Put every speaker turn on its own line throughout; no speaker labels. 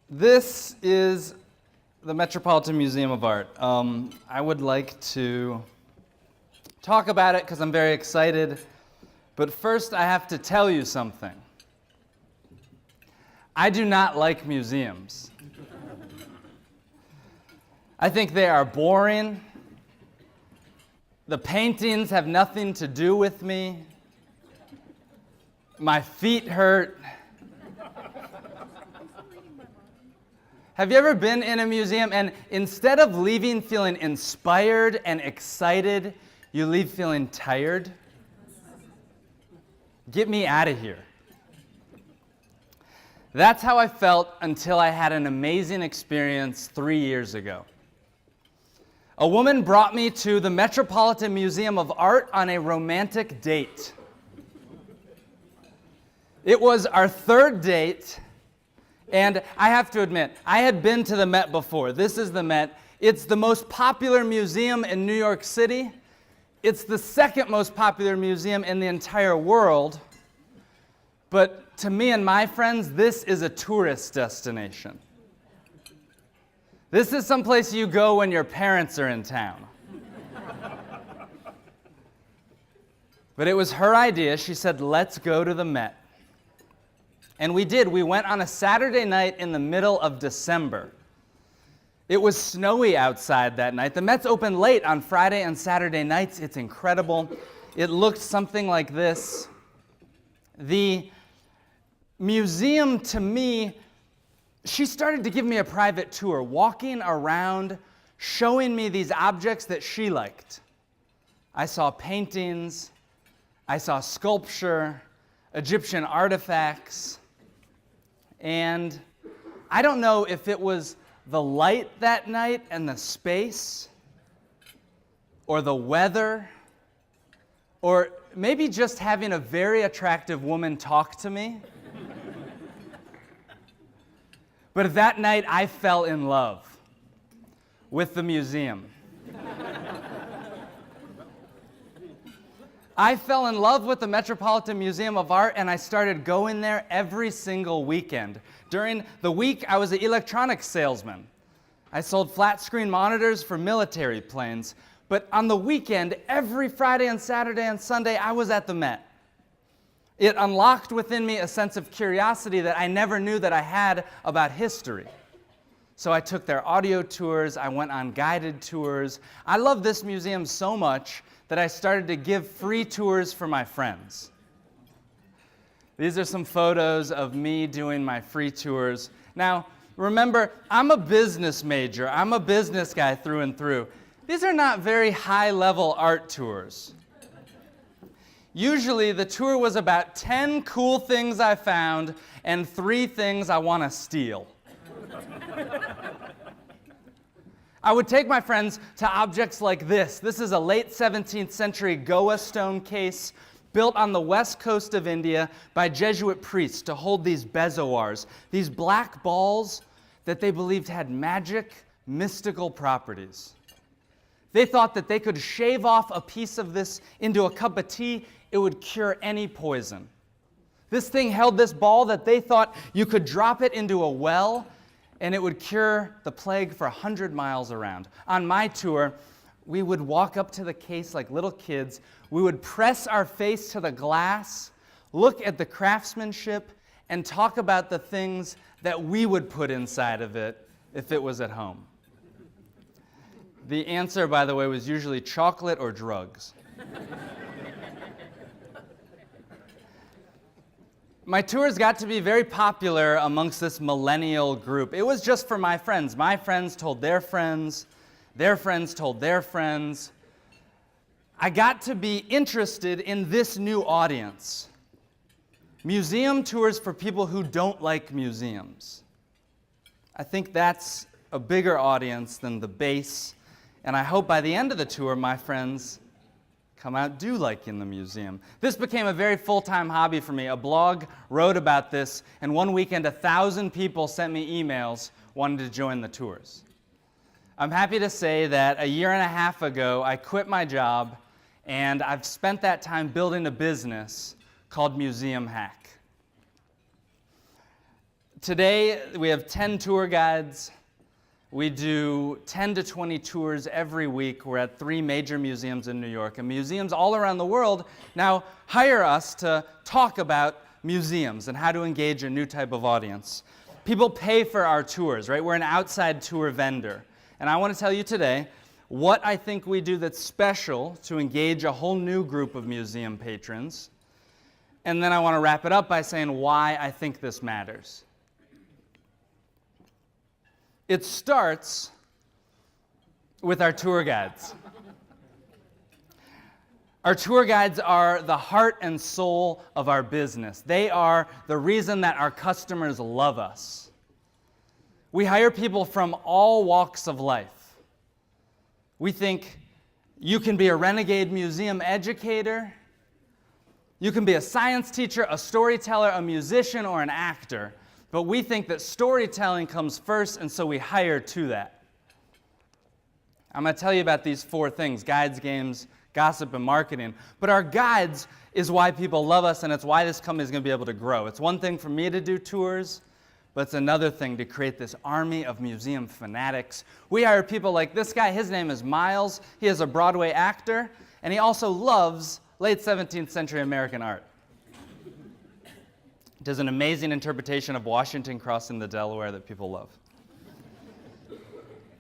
This is the Metropolitan Museum of Art. I would like to talk about it because I'm very excited, but first I have to tell you something. I do not like museums. I think they are boring. The paintings have nothing to do with me. My feet hurt. Have you ever been in a museum and instead of leaving feeling inspired and excited, you leave feeling tired? Get me out of here. That's how I felt until I had an amazing experience 3 years ago. A woman brought me to the Metropolitan Museum of Art on a romantic date. It was our third date. And I have to admit, I had been to the Met before. This is the Met. It's the most popular museum in New York City. It's the second most popular museum in the entire world. But to me and my friends, this is a tourist destination. This is someplace you go when your parents are in town. But it was her idea. She said, let's go to the Met. And we did. We went on a Saturday night in the middle of December. It was snowy outside that night. The Met's open late on Friday and Saturday nights. It's incredible. It looked something like this. The museum, to me, she started to give me a private tour, walking around, showing me these objects that she liked. I saw paintings. I saw sculpture, Egyptian artifacts. And I don't know if it was the light that night and the space, or the weather, or maybe just having a very attractive woman talk to me. But that night I fell in love with the museum. I fell in love with the Metropolitan Museum of Art, and I started going there every single weekend. During the week, I was an electronics salesman. I sold flat-screen monitors for military planes. But on the weekend, every Friday and Saturday and Sunday, I was at the Met. It unlocked within me a sense of curiosity that I never knew that I had about history. So I took their audio tours, I went on guided tours. I love this museum so much that I started to give free tours for my friends. These are some photos of me doing my free tours. Now, remember, I'm a business major. I'm a business guy through and through. These are not very high-level art tours. Usually, the tour was about 10 cool things I found and 3 things I want to steal. I would take my friends to objects like this. This is a late 17th century Goa stone case built on the west coast of India by Jesuit priests to hold these bezoars, these black balls that they believed had magic, mystical properties. They thought that they could shave off a piece of this into a cup of tea, it would cure any poison. This thing held this ball that they thought you could drop it into a well and it would cure the plague for 100 miles around. On my tour, we would walk up to the case like little kids. We would press our face to the glass, look at the craftsmanship, and talk about the things that we would put inside of it if it was at home. The answer, by the way, was usually chocolate or drugs. My tours got to be very popular amongst this millennial group. It was just for my friends. My friends told their friends told their friends. I got to be interested in this new audience. Museum tours for people who don't like museums. I think that's a bigger audience than the base, and I hope by the end of the tour, my friends come out do liking the museum. This became a very full-time hobby for me. A blog wrote about this, and one weekend 1,000 people sent me emails wanting to join the tours. I'm happy to say that a year and a half ago, I quit my job, and I've spent that time building a business called Museum Hack. Today, we have 10 tour guides. We do 10 to 20 tours every week. We're at 3 major museums in New York, and museums all around the world now hire us to talk about museums and how to engage a new type of audience. People pay for our tours, right? We're an outside tour vendor. And I want to tell you today what I think we do that's special to engage a whole new group of museum patrons. And then I want to wrap it up by saying why I think this matters. It starts with our tour guides. Our tour guides are the heart and soul of our business. They are the reason that our customers love us. We hire people from all walks of life. We think you can be a renegade museum educator, you can be a science teacher, a storyteller, a musician, or an actor. But we think that storytelling comes first, and so we hire to that. I'm going to tell you about these 4 things: guides, games, gossip, and marketing. But our guides is why people love us, and it's why this company is going to be able to grow. It's one thing for me to do tours, but it's another thing to create this army of museum fanatics. We hire people like this guy. His name is Miles. He is a Broadway actor, and he also loves late 17th century American art. Does an amazing interpretation of Washington crossing the Delaware that people love.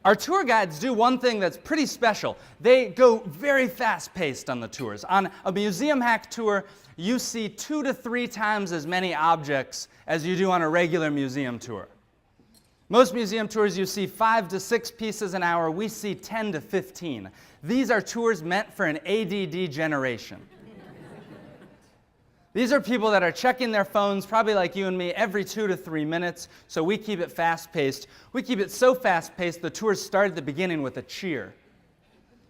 Our tour guides do one thing that's pretty special. They go very fast-paced on the tours. On a museum hack tour, you see 2 to 3 times as many objects as you do on a regular museum tour. Most museum tours, you see 5 to 6 pieces an hour. We see 10 to 15. These are tours meant for an ADD generation. These are people that are checking their phones, probably like you and me, every 2 to 3 minutes, so we keep it fast-paced. We keep it so fast-paced, the tours start at the beginning with a cheer.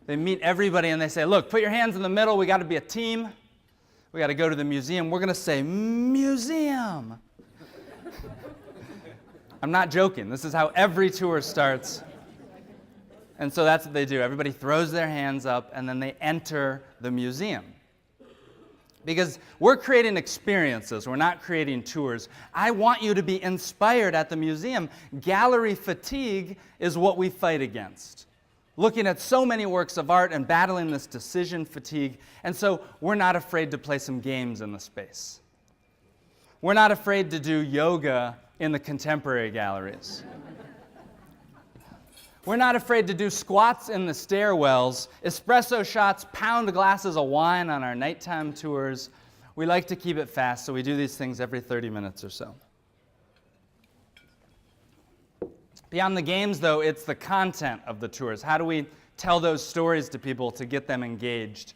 They meet everybody and they say, look, put your hands in the middle, we got to be a team. We got to go to the museum. We're going to say, museum. I'm not joking. This is how every tour starts. And so that's what they do. Everybody throws their hands up, and then they enter the museum. Because we're creating experiences, we're not creating tours. I want you to be inspired at the museum. Gallery fatigue is what we fight against. Looking at so many works of art and battling this decision fatigue. And so we're not afraid to play some games in the space. We're not afraid to do yoga in the contemporary galleries. We're not afraid to do squats in the stairwells, espresso shots, pound glasses of wine on our nighttime tours. We like to keep it fast, so we do these things every 30 minutes or so. Beyond the games, though, it's the content of the tours. How do we tell those stories to people to get them engaged?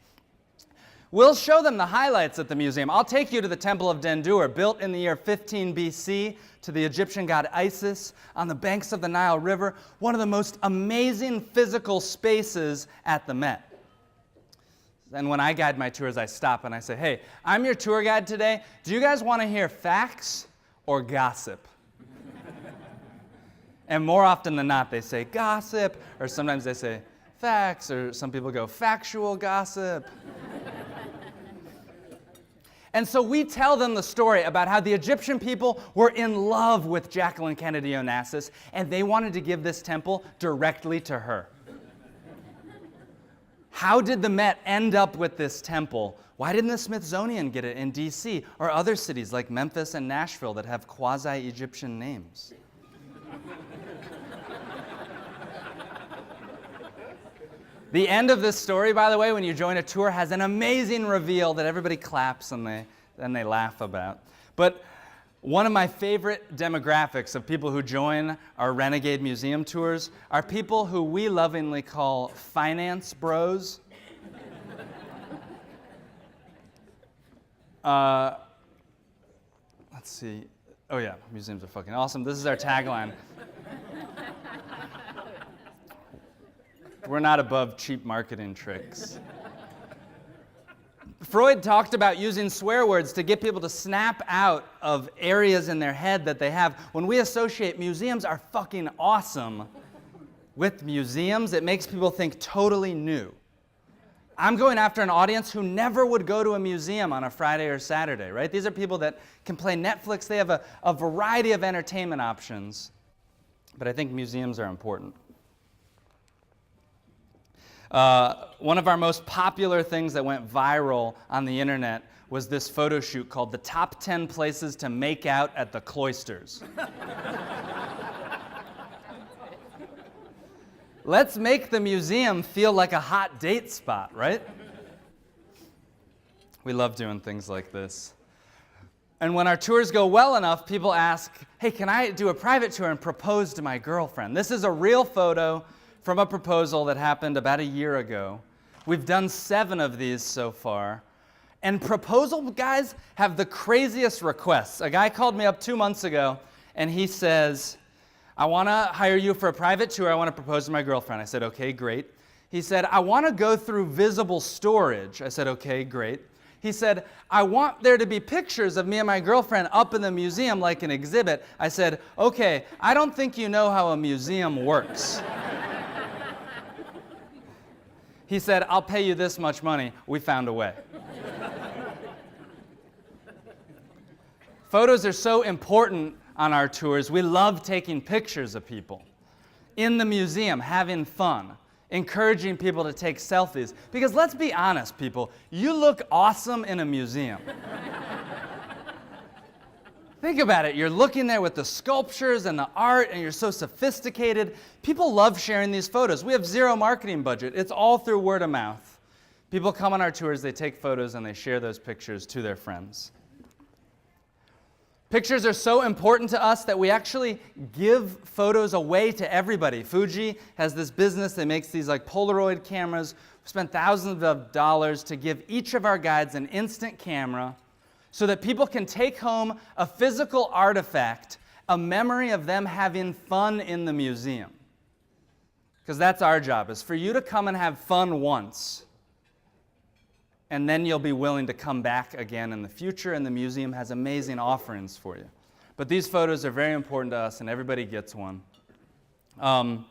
We'll show them the highlights at the museum. I'll take you to the Temple of Dendur, built in the year 15 BC to the Egyptian god Isis on the banks of the Nile River, one of the most amazing physical spaces at the Met. And when I guide my tours, I stop and I say, hey, I'm your tour guide today. Do you guys want to hear facts or gossip? And more often than not, they say gossip, or sometimes they say facts, or some people go factual gossip. And so we tell them the story about how the Egyptian people were in love with Jacqueline Kennedy Onassis, and they wanted to give this temple directly to her. How did the Met end up with this temple? Why didn't the Smithsonian get it in D.C. or other cities like Memphis and Nashville that have quasi-Egyptian names? The end of this story, by the way, when you join a tour, has an amazing reveal that everybody claps and they laugh about. But one of my favorite demographics of people who join our Renegade Museum tours are people who we lovingly call finance bros. Let's see. Oh yeah, museums are fucking awesome. This is our tagline. We're not above cheap marketing tricks. Freud talked about using swear words to get people to snap out of areas in their head that they have. When we associate museums are fucking awesome with museums, it makes people think totally new. I'm going after an audience who never would go to a museum on a Friday or Saturday, right? These are people that can play Netflix. They have a variety of entertainment options. But I think museums are important. One of our most popular things that went viral on the internet was this photo shoot called The Top 10 Places to Make Out at the Cloisters. Let's make the museum feel like a hot date spot, right? We love doing things like this. And when our tours go well enough, people ask, hey, can I do a private tour and propose to my girlfriend? This is a real photo from a proposal that happened about a year ago. We've done 7 of these so far. And proposal guys have the craziest requests. A guy called me up 2 months ago, and he says, I want to hire you for a private tour. I want to propose to my girlfriend. I said, okay, great. He said, I want to go through visible storage. I said, okay, great. He said, I want there to be pictures of me and my girlfriend up in the museum like an exhibit. I said, okay, I don't think you know how a museum works. He said, I'll pay you this much money. We found a way. Photos are so important on our tours. We love taking pictures of people in the museum, having fun, encouraging people to take selfies. Because let's be honest, people, you look awesome in a museum. Think about it. You're looking there with the sculptures and the art, and you're so sophisticated. People love sharing these photos. We have 0 marketing budget. It's all through word of mouth. People come on our tours, they take photos, and they share those pictures to their friends. Pictures are so important to us that we actually give photos away to everybody. Fuji has this business that makes these like Polaroid cameras. We spent thousands of dollars to give each of our guides an instant camera so that people can take home a physical artifact, a memory of them having fun in the museum. Because that's our job, is for you to come and have fun once. And then you'll be willing to come back again in the future, and the museum has amazing offerings for you. But these photos are very important to us, and everybody gets one. A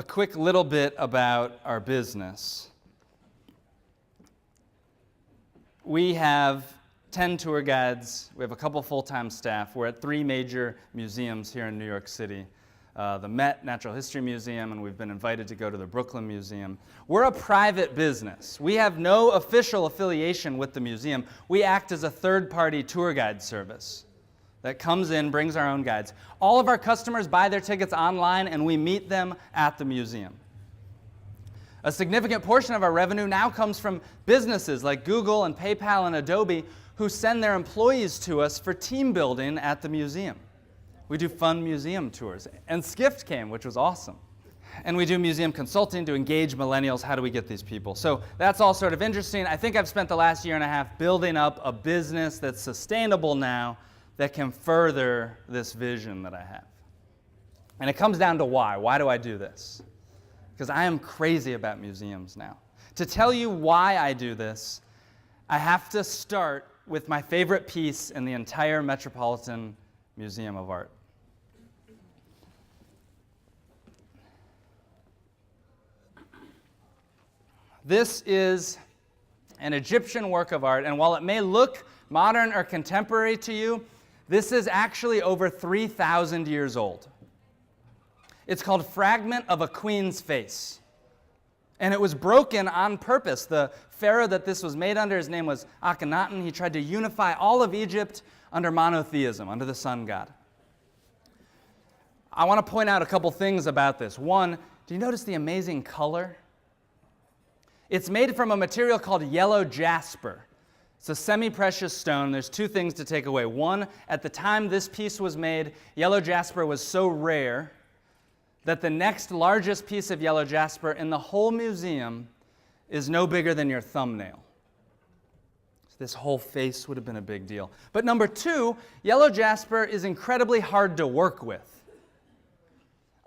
quick little bit about our business. We have 10 tour guides. We have a couple full-time staff. We're at 3 major museums here in New York City. The Met Natural History Museum, and we've been invited to go to the Brooklyn Museum. We're a private business. We have no official affiliation with the museum. We act as a third-party tour guide service that comes in, brings our own guides. All of our customers buy their tickets online, and we meet them at the museum. A significant portion of our revenue now comes from businesses like Google and PayPal and Adobe who send their employees to us for team building at the museum. We do fun museum tours. And Skift came, which was awesome. And we do museum consulting to engage millennials. How do we get these people? So that's all sort of interesting. I think I've spent the last year and a half building up a business that's sustainable now that can further this vision that I have. And it comes down to why. Why do I do this? Because I am crazy about museums now. To tell you why I do this, I have to start with my favorite piece in the entire Metropolitan Museum of Art. This is an Egyptian work of art, and while it may look modern or contemporary to you, this is actually over 3,000 years old. It's called Fragment of a Queen's Face, and it was broken on purpose. The pharaoh that this was made under, his name was Akhenaten. He tried to unify all of Egypt under monotheism, under the sun god. I want to point out a couple things about this. One, do you notice the amazing color? It's made from a material called yellow jasper. It's a semi-precious stone. There's 2 things to take away. One, at the time this piece was made, yellow jasper was so rare that the next largest piece of yellow jasper in the whole museum is no bigger than your thumbnail. So this whole face would have been a big deal. But number 2, yellow jasper is incredibly hard to work with.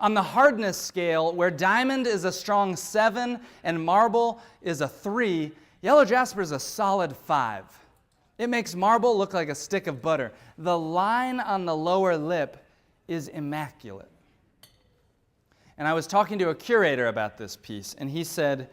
On the hardness scale, where diamond is a strong 7 and marble is a 3, yellow jasper is a solid 5. It makes marble look like a stick of butter. The line on the lower lip is immaculate. And I was talking to a curator about this piece, and he said,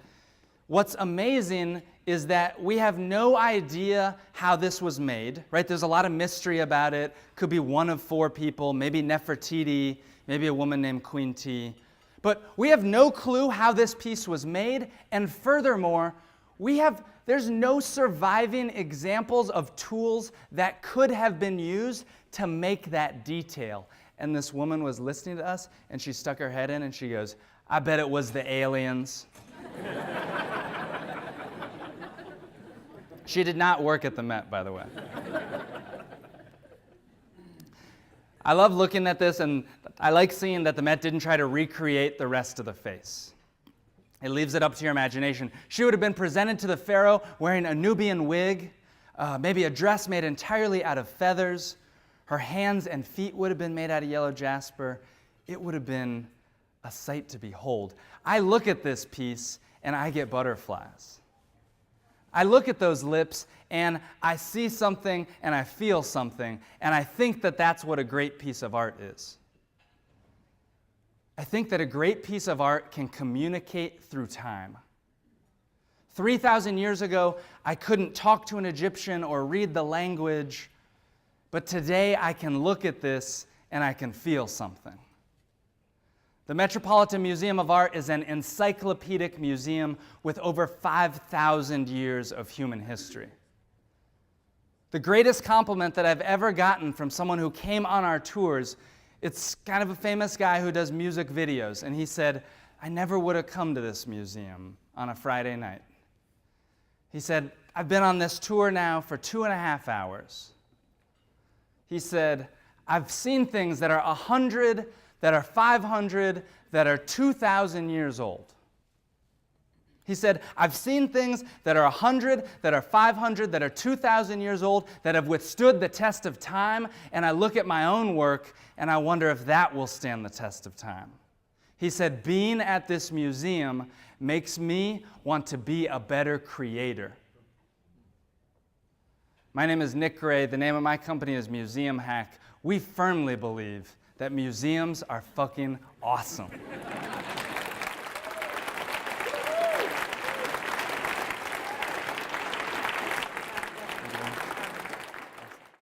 What's amazing is that we have no idea how this was made, right? There's a lot of mystery about it. Could be one of 4 people, maybe Nefertiti, maybe a woman named Queen T. But we have no clue how this piece was made, and furthermore, there's no surviving examples of tools that could have been used to make that detail. And this woman was listening to us, and she stuck her head in, and she goes, I bet it was the aliens. She did not work at the Met, by the way. I love looking at this, and I like seeing that the Met didn't try to recreate the rest of the face. It leaves it up to your imagination. She would have been presented to the pharaoh wearing a Nubian wig, maybe a dress made entirely out of feathers. Her hands and feet would have been made out of yellow jasper. It would have been a sight to behold. I look at this piece, and I get butterflies. I look at those lips, and I see something, and I feel something, and I think that that's what a great piece of art is. I think that a great piece of art can communicate through time. 3,000 years ago, I couldn't talk to an Egyptian or read the language, but today I can look at this and I can feel something. The Metropolitan Museum of Art is an encyclopedic museum with over 5,000 years of human history. The greatest compliment that I've ever gotten from someone who came on our tours, it's kind of a famous guy who does music videos, and he said, I never would have come to this museum on a Friday night. He said, I've been on this tour now for 2.5 hours. He said, I've seen things that are 100, that are 500, that are 2,000 years old. He said, I've seen things that are 100, that are 500, that are 2,000 years old, that have withstood the test of time, and I look at my own work, and I wonder if that will stand the test of time. He said, being at this museum makes me want to be a better creator. My name is Nick Gray. The name of my company is Museum Hack. We firmly believe that museums are fucking awesome.